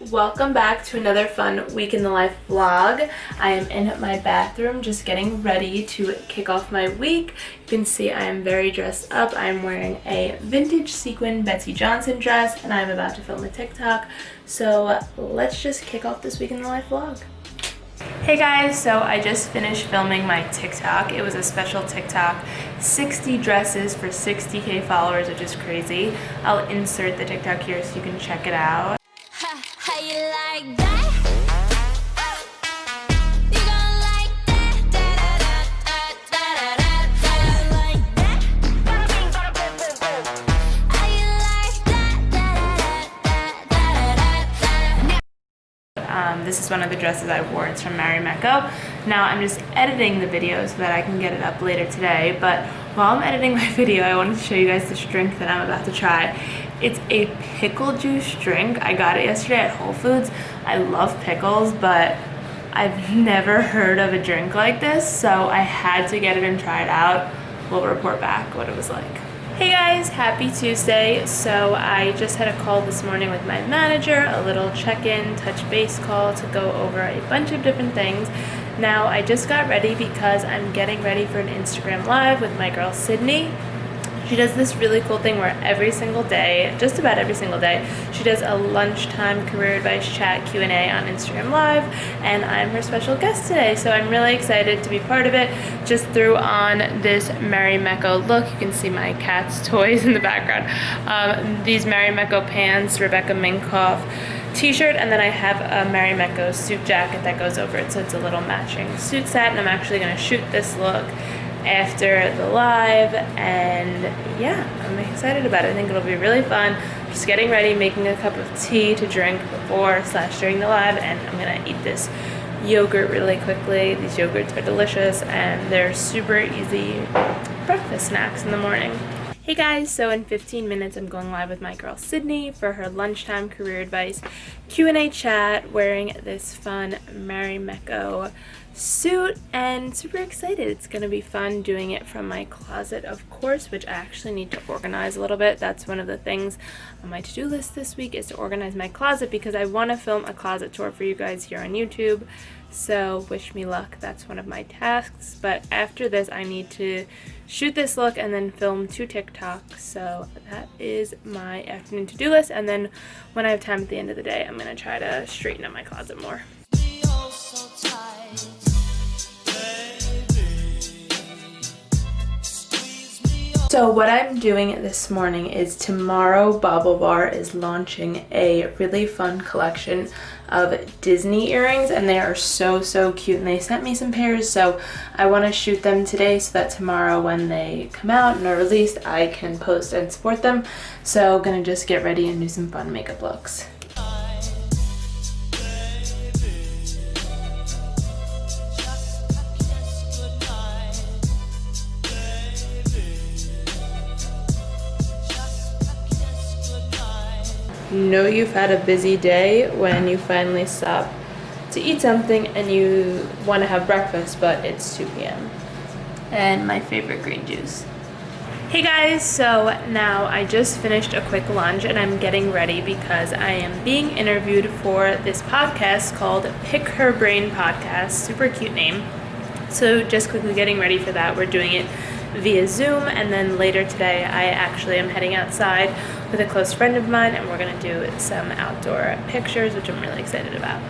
welcome back to another fun week in the life vlog. I am in my bathroom just getting ready to kick off my week. You can see I am very dressed up. I'm wearing a vintage sequin Betsy Johnson dress and I'm about to film a TikTok. So let's just kick off this week in the life vlog. Hey guys, so I just finished filming my TikTok. It was a special TikTok, 60 dresses for 60K followers, which is crazy. I'll insert the TikTok here so you can check it out. How you like that? You gon' like that? Like that? How you like that? This is one of the dresses I wore. It's from Marimekko. Now I'm just editing the video so that I can get it up later today, but while I'm editing my video, I wanted to show you guys this drink that I'm about to try. It's a pickle juice drink. I got it yesterday at Whole Foods. I love pickles, but I've never heard of a drink like this, so I had to get it and try it out. We'll report back what it was like. Hey guys, happy Tuesday. So I just had a call this morning with my manager, a little check-in, touch base call to go over a bunch of different things. Now I just got ready because I'm getting ready for an Instagram live with my girl Sydney. She does this really cool thing where every single day, just about every single day, she does a lunchtime career advice chat Q&A on Instagram Live, and I'm her special guest today, so I'm really excited to be part of it. Just threw on this Marimekko look. You can see my cat's toys in the background. These Marimekko pants, Rebecca Minkoff t-shirt, and then I have a Marimekko suit jacket that goes over it, so it's a little matching suit set, and I'm actually going to shoot this look after the live, and yeah, I'm excited about it. I think it'll be really fun. Just getting ready, making a cup of tea to drink before/during the live, and I'm gonna eat this yogurt really quickly. These yogurts are delicious and they're super easy breakfast snacks in the morning. Hey guys, so in 15 minutes I'm going live with my girl Sydney for her lunchtime career advice Q&A chat, wearing this fun Marimekko suit, and super excited. It's gonna be fun doing it from my closet, of course, which I actually need to organize a little bit. That's one of the things on my to-do list this week, is to organize my closet, because I want to film a closet tour for you guys here on YouTube. So wish me luck. That's one of my tasks. But after this I need to shoot this look and then film 2 TikToks. So that is my afternoon to-do list, and then when I have time at the end of the day, I'm gonna try to straighten up my closet more. So what I'm doing this morning is, tomorrow Bobble Bar is launching a really fun collection of Disney earrings, and they are so cute, and they sent me some pairs, so I want to shoot them today so that tomorrow when they come out and are released I can post and support them. So gonna just get ready and do some fun makeup looks. You know you've had a busy day when you finally stop to eat something and you want to have breakfast, but it's 2 p.m. and my favorite green juice. Hey guys, so now I just finished a quick lunch and I'm getting ready because I am being interviewed for this podcast called Pick Her Brain Podcast. Super cute name. So just quickly getting ready for that. We're doing it via Zoom, and then later today I actually am heading outside with a close friend of mine and we're gonna do some outdoor pictures, which I'm really excited about.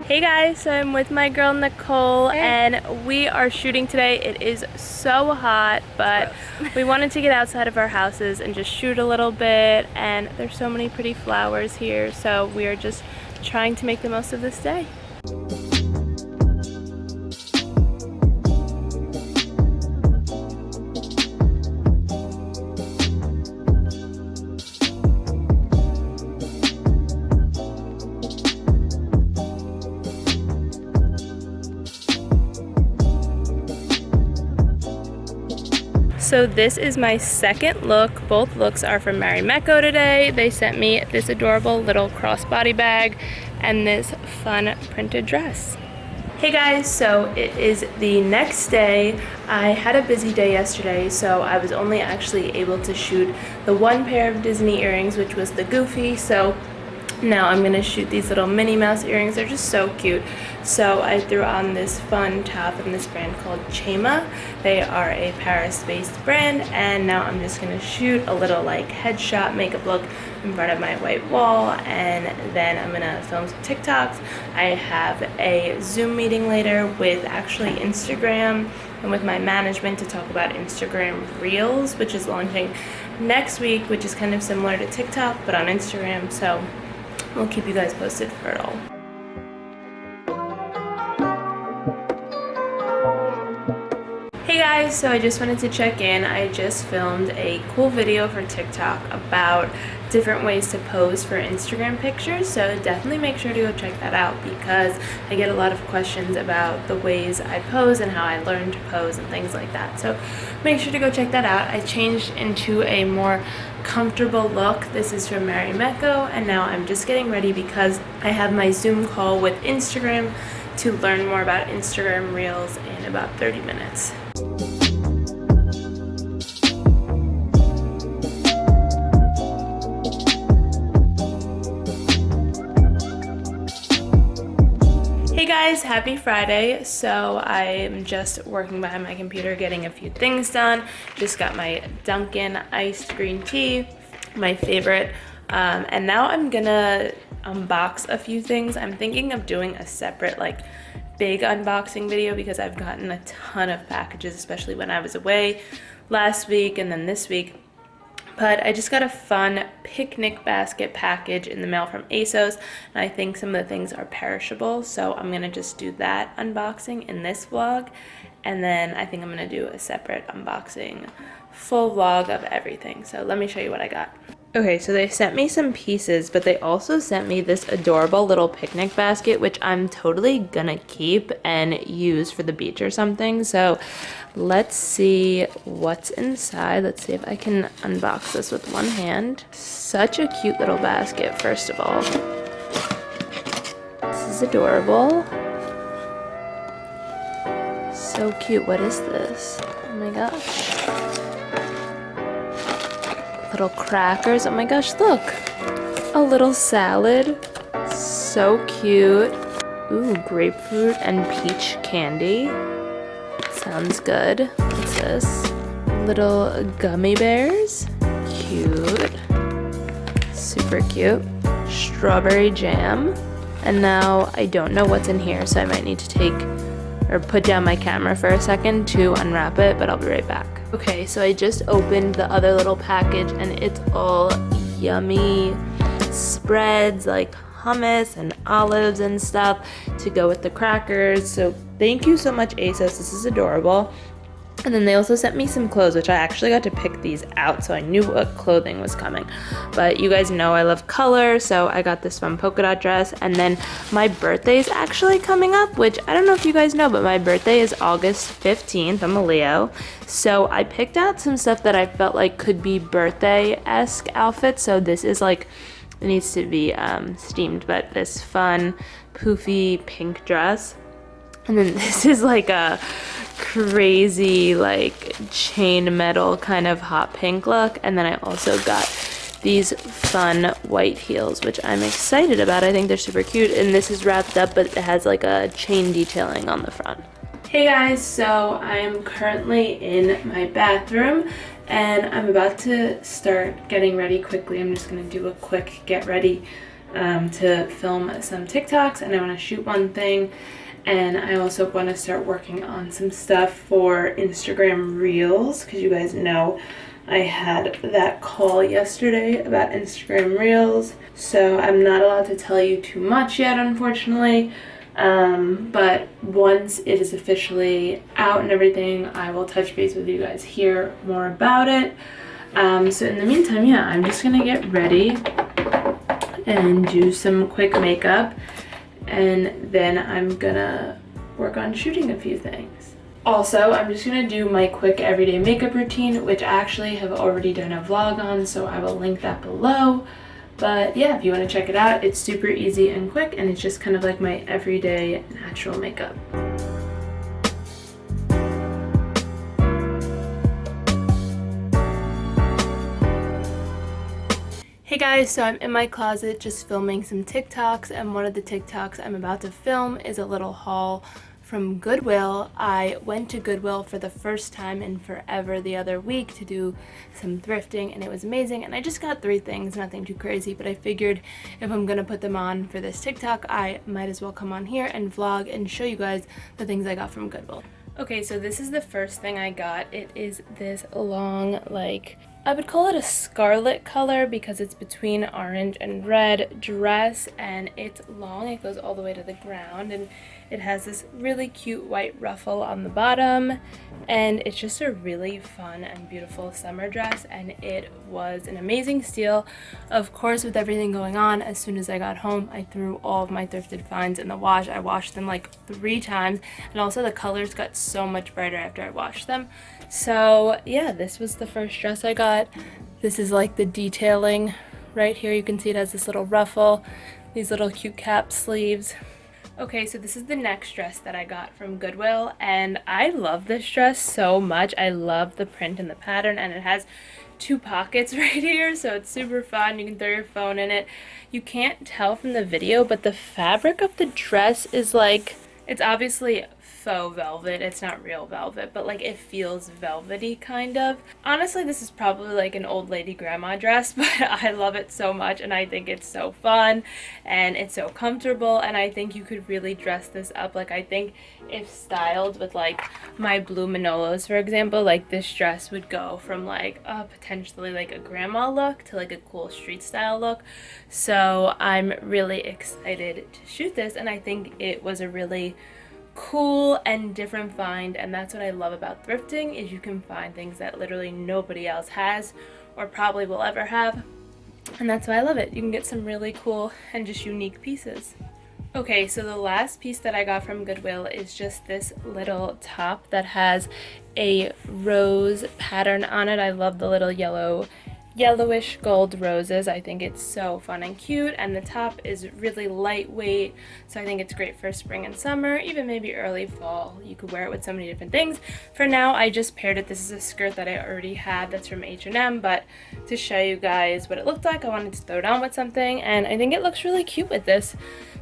Hey guys, so I'm with my girl Nicole, and we are shooting today. It is so hot, but we wanted to get outside of our houses and just shoot a little bit, and there's so many pretty flowers here, so we are just trying to make the most of this day. So this is my second look. Both looks are from Marimekko today. They sent me this adorable little crossbody bag and this fun printed dress. Hey guys, so it is the next day. I had a busy day yesterday, so I was only actually able to shoot the one pair of Disney earrings, which was the Goofy. So now I'm gonna shoot these little Minnie Mouse earrings. They're just so cute. So I threw on this fun top from this brand called Chema. They are a Paris-based brand, and now I'm just gonna shoot a little like headshot makeup look in front of my white wall, and then I'm gonna film some TikToks. I have a Zoom meeting later with actually Instagram and with my management to talk about Instagram Reels, which is launching next week, which is kind of similar to TikTok but on Instagram. So we'll keep you guys posted for it all. Hey guys, so I just wanted to check in. I just filmed a cool video for TikTok about different ways to pose for Instagram pictures, so definitely make sure to go check that out because I get a lot of questions about the ways I pose and how I learned to pose and things like that. So make sure to go check that out. I changed into a more comfortable look. This is from Mary Mecco, and now I'm just getting ready because I have my Zoom call with Instagram to learn more about Instagram Reels in about 30 minutes. Hey guys, happy Friday. So I'm just working behind my computer getting a few things done. Just got my Dunkin' iced green tea, my favorite. And now I'm gonna unbox a few things. I'm thinking of doing a separate like big unboxing video because I've gotten a ton of packages, especially when I was away last week and then this week. But I just got a fun picnic basket package in the mail from Asos, and I think some of the things are perishable, so I'm gonna just do that unboxing in this vlog, and then I think I'm gonna do a separate unboxing full vlog of everything. So let me show you what I got. Okay, so they sent me some pieces, but they also sent me this adorable little picnic basket, which I'm totally gonna keep and use for the beach or something. So let's see what's inside. Let's see if I can unbox this with one hand. Such a cute little basket, first of all. This is adorable. So cute. What is this? Oh my gosh. Little crackers. Oh my gosh, look. A little salad. So cute. Ooh, grapefruit and peach candy. Sounds good. What's this? Little gummy bears. Cute. Super cute. Strawberry jam. And now I don't know what's in here, so I might need to take or put down my camera for a second to unwrap it, but I'll be right back. Okay, so I just opened the other little package and it's all yummy spreads like hummus and olives and stuff to go with the crackers. So thank you so much, Asos. This is adorable. And then they also sent me some clothes, which I actually got to pick these out, so I knew what clothing was coming. But you guys know I love color, so I got this fun polka dot dress. And then my birthday is actually coming up, which I don't know if you guys know, but my birthday is August 15th. I'm a Leo. So I picked out some stuff that I felt like could be birthday-esque outfits. So this is like, it needs to be steamed, but this fun, poofy pink dress. And then this is like a crazy like chain metal kind of hot pink look, and then I also got these fun white heels, which I'm excited about. I think they're super cute, and this is wrapped up but it has like a chain detailing on the front. Hey guys, so I'm currently in my bathroom and I'm about to start getting ready quickly. I'm just gonna do a quick get ready to film some TikToks, and I want to shoot one thing. And I also want to start working on some stuff for Instagram Reels, because you guys know I had that call yesterday about Instagram Reels. So I'm not allowed to tell you too much yet, unfortunately. But once it is officially out and everything, I will touch base with you guys, hear more about it. So in the meantime, yeah, I'm just going to get ready and do some quick makeup. And then I'm gonna work on shooting a few things. Also, I'm just gonna do my quick everyday makeup routine, which I actually have already done a vlog on, so I will link that below. But yeah, if you want to check it out, it's super easy and quick, and it's just kind of like my everyday natural makeup. Hey guys, so I'm in my closet just filming some TikToks, and one of the TikToks I'm about to film is a little haul from Goodwill. I went to Goodwill for the first time in forever the other week to do some thrifting, and it was amazing. And I just got 3 things, nothing too crazy, but I figured if I'm gonna put them on for this TikTok, I might as well come on here and vlog and show you guys the things I got from Goodwill. Okay, so this is the first thing I got. It is this long, like, I would call it a scarlet color because it's between orange and red dress, and it's long. It goes all the way to the ground, and it has this really cute white ruffle on the bottom, and it's just a really fun and beautiful summer dress, and it was an amazing steal. Of course, with everything going on, as soon as I got home, I threw all of my thrifted finds in the wash. I washed them like 3 times, and also the colors got so much brighter after I washed them. So yeah, this was the first dress I got. This is like the detailing right here. You can see it has this little ruffle, these little cute cap sleeves. Okay, so this is the next dress that I got from Goodwill, and I love this dress so much. I love the print and the pattern, and it has 2 pockets right here, so it's super fun. You can throw your phone in it. You can't tell from the video, but the fabric of the dress is like, it's obviously faux velvet. It's not real velvet, but like it feels velvety kind of. Honestly, this is probably like an old lady grandma dress, but I love it so much, and I think it's so fun and it's so comfortable, and I think you could really dress this up. Like, I think if styled with like my blue Manolos, for example, like this dress would go from like potentially like a grandma look to like a cool street style look. So I'm really excited to shoot this, and I think it was a really cool and different find, and that's what I love about thrifting, is you can find things that literally nobody else has or probably will ever have, and that's why I love it. You can get some really cool and just unique pieces. Okay, so the last piece that I got from Goodwill is just this little top that has a rose pattern on it. I love the little yellowish gold roses. I think it's so fun and cute, and the top is really lightweight, so I think it's great for spring and summer, even maybe early fall. You could wear it with so many different things. For now, I just paired it. This is a skirt that I already had that's from H&M, but to show you guys what it looked like, I wanted to throw it on with something, and I think it looks really cute with this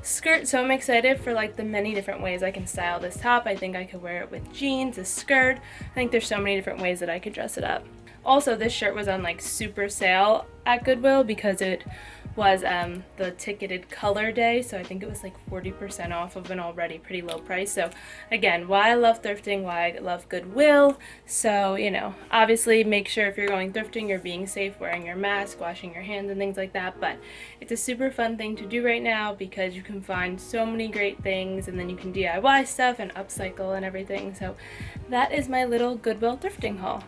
skirt. So I'm excited for like the many different ways I can style this top. I think I could wear it with jeans, a skirt. I think there's so many different ways that I could dress it up. Also, this shirt was on like super sale at Goodwill because it was the ticketed color day, so I think it was like 40% off of an already pretty low price. So again, why I love thrifting, why I love Goodwill. So, you know, obviously make sure if you're going thrifting, you're being safe, wearing your mask, washing your hands and things like that, but it's a super fun thing to do right now because you can find so many great things, and then you can DIY stuff and upcycle and everything. So that is my little Goodwill thrifting haul.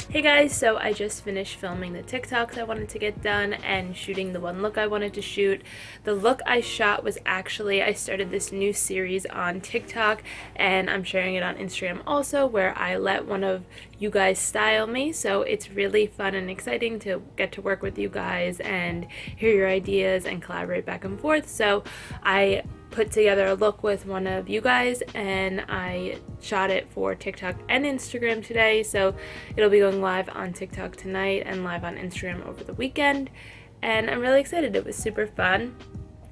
Hey guys, so I just finished filming the TikToks I wanted to get done and shooting the one look I wanted to shoot. The look I shot was actually, I started this new series on TikTok, and I'm sharing it on Instagram also, where I let one of you guys style me. So it's really fun and exciting to get to work with you guys and hear your ideas and collaborate back and forth. So I put together a look with one of you guys, and I shot it for TikTok and Instagram today, so it'll be going live on TikTok tonight and live on Instagram over the weekend, and I'm really excited. It was super fun.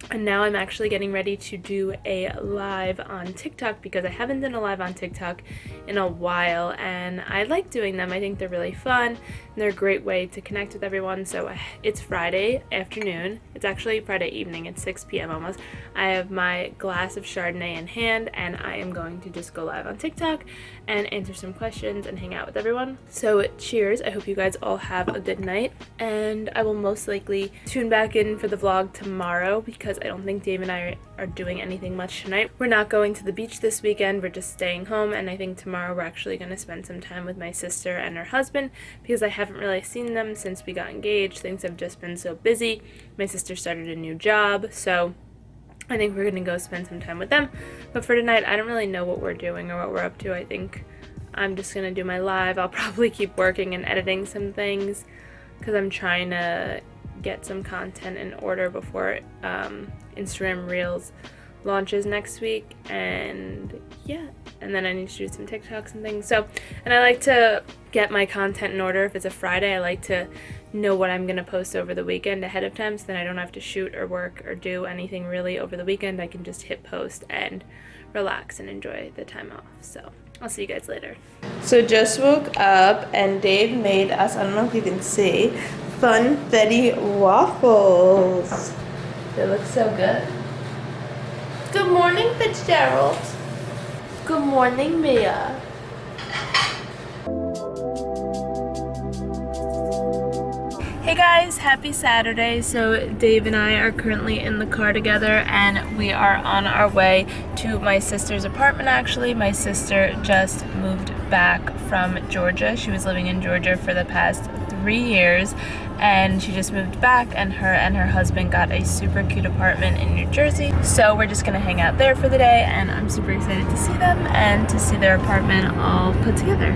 And now I'm actually getting ready to do a live on TikTok because I haven't done a live on TikTok in a while, and I like doing them. I think they're really fun, and they're a great way to connect with everyone. So it's Friday afternoon. It's actually Friday evening. It's 6 p.m. almost. I have my glass of Chardonnay in hand, and I am going to just go live on TikTok and answer some questions and hang out with everyone. So cheers. I hope you guys all have a good night, and I will most likely tune back in for the vlog tomorrow because I don't think Dave and I are doing anything much tonight. We're not going to the beach this weekend. We're just staying home, and I think tomorrow we're actually going to spend some time with my sister and her husband because I haven't really seen them since we got engaged. Things have just been so busy. My sister started a new job, so I think we're going to go spend some time with them. But for tonight, I don't really know what we're doing or what we're up to. I think I'm just going to do my live. I'll probably keep working and editing some things because I'm trying to get some content in order before Instagram Reels launches next week, and yeah, and then I need to do some TikToks and things. So, and I like to get my content in order. If it's a Friday, I like to know what I'm gonna post over the weekend ahead of time, so then I don't have to shoot or work or do anything really over the weekend. I can just hit post and relax and enjoy the time off. So I'll see you guys later. So just woke up and Dave made us, I don't know if you can see, funfetti waffles. They look so good. Good morning, Fitzgerald. Good morning, Mia. Hey guys, happy Saturday. So Dave and I are currently in the car together and we are on our way to my sister's apartment. Actually, my sister just moved back from Georgia. She was living in Georgia for the past 3 years and she just moved back, and her husband got a super cute apartment in New Jersey. So we're just gonna hang out there for the day, and I'm super excited to see them and to see their apartment all put together.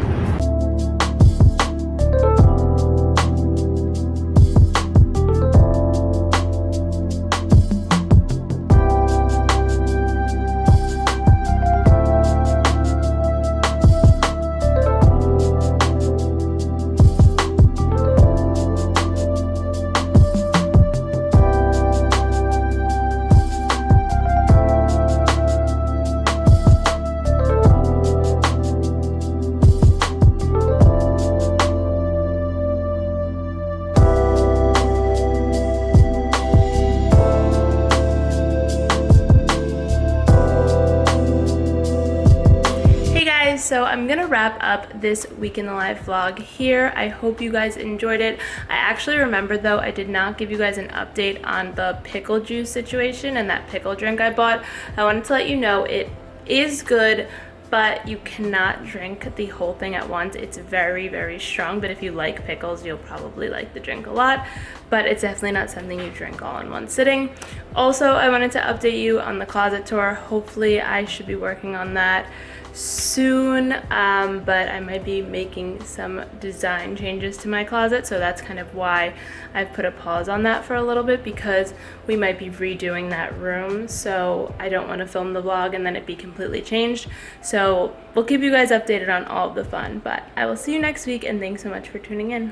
So I'm gonna wrap up this week in the life vlog here. I hope you guys enjoyed it. I actually remembered though, I did not give you guys an update on the pickle juice situation and that pickle drink I bought. I wanted to let you know it is good, but you cannot drink the whole thing at once. It's very, very strong, but if you like pickles, you'll probably like the drink a lot, but it's definitely not something you drink all in one sitting. Also, I wanted to update you on the closet tour. Hopefully, I should be working on that soon, but I might be making some design changes to my closet, so that's kind of why I've put a pause on that for a little bit, because we might be redoing that room, so I don't want to film the vlog and then it be completely changed. So we'll keep you guys updated on all of the fun, but I will see you next week, and thanks so much for tuning in.